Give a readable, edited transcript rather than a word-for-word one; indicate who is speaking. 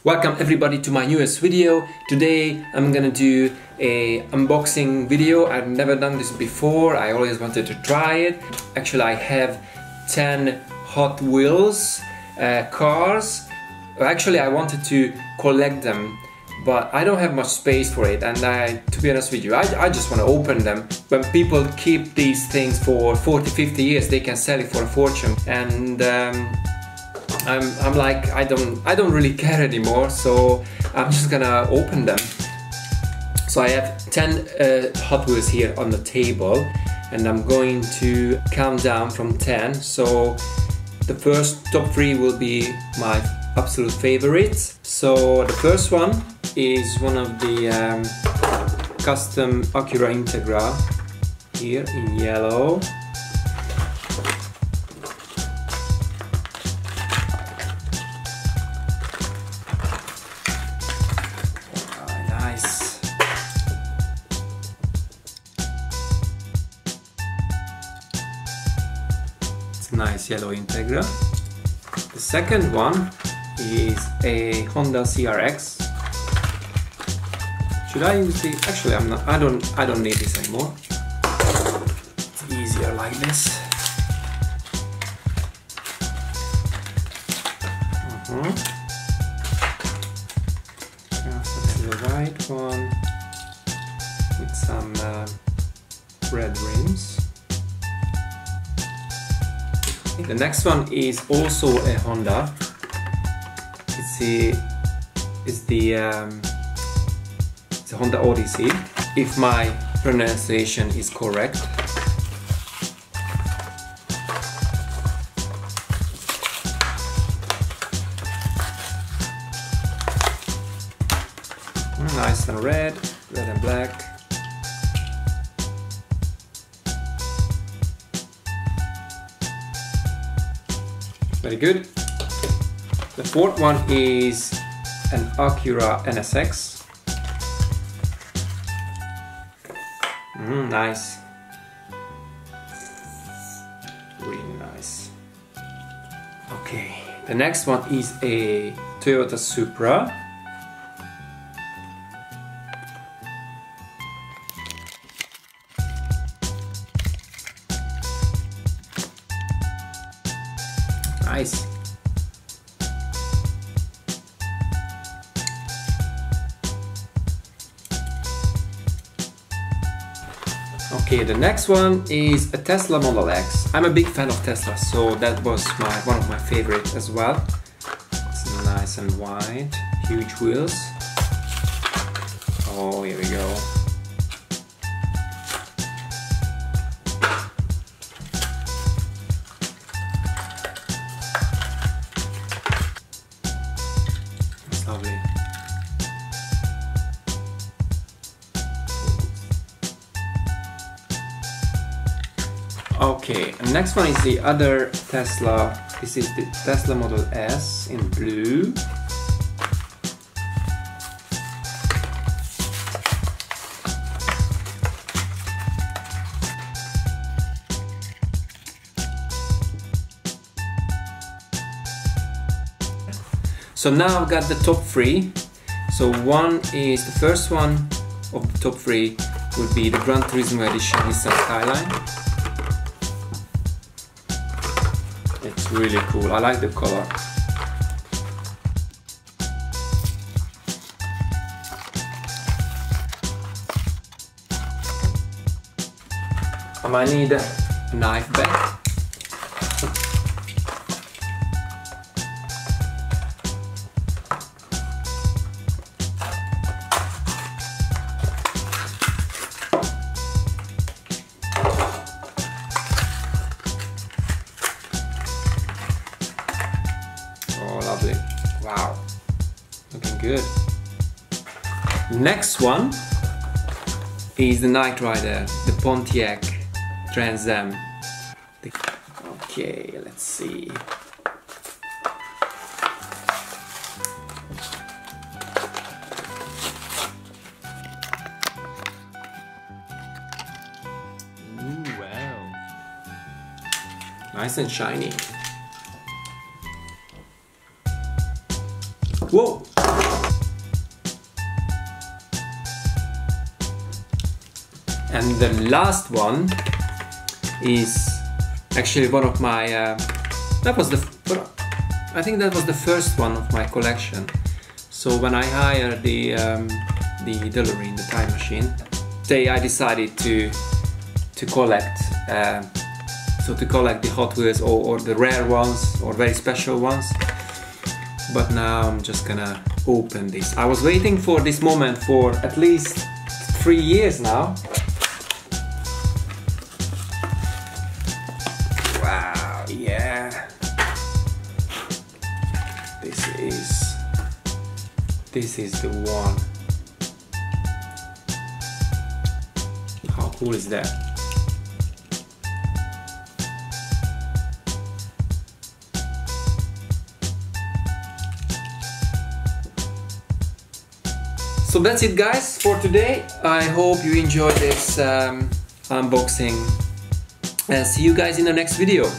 Speaker 1: Welcome everybody to my newest video. Today I'm gonna do a unboxing video. I've never done this before. I always wanted to try it. Actually, I have 10 Hot Wheels cars. Actually, I wanted to collect them, but I don't have much space for it, and to be honest with you, I just want to open them. When people keep these things for 40-50 years, they can sell it for a fortune, and I'm like, I don't really care anymore, so I'm just gonna open them. So I have 10 Hot Wheels here on the table, and I'm going to count down from 10. So the first top 3 will be my absolute favorites. So the first one is one of the custom Acura Integra here in yellow. Nice. It's a nice yellow Integra. The second one is a Honda CRX. Should I use the? Actually, I'm not. I don't need this anymore. It's easier like this. The white one with some red rims. The next one is also a Honda. It's the Honda Odyssey, if my pronunciation is correct. Nice and red and black. Very good. The fourth one is an Acura NSX. Nice. Really nice. Okay, the next one is a Toyota Supra. Nice. Okay, the next one is a Tesla Model X. I'm a big fan of Tesla, so that was one of my favorites as well. It's nice and wide, huge wheels. Oh, here we go. It's lovely. Okay, and next one is the other Tesla. This is the Tesla Model S in blue. So now I've got the top 3. So the first one of the top 3 would be the Gran Turismo Edition Nissan Skyline. It's really cool. I like the color. I might need a knife back. Lovely. Wow. Looking good. Next one is the Knight Rider, the Pontiac Trans Am. Okay, let's see. Ooh, wow. Nice and shiny. Whoa! And the last one is actually one of my, I think that was the first one of my collection. So when I hired the DeLorean, the time machine, I decided to collect, to collect the Hot Wheels or the rare ones or very special ones. But now I'm just gonna open this. I was waiting for this moment for at least 3 years now. Wow, yeah. This is the one. How cool is that? So that's it guys for today. I hope you enjoyed this unboxing and see you guys in the next video.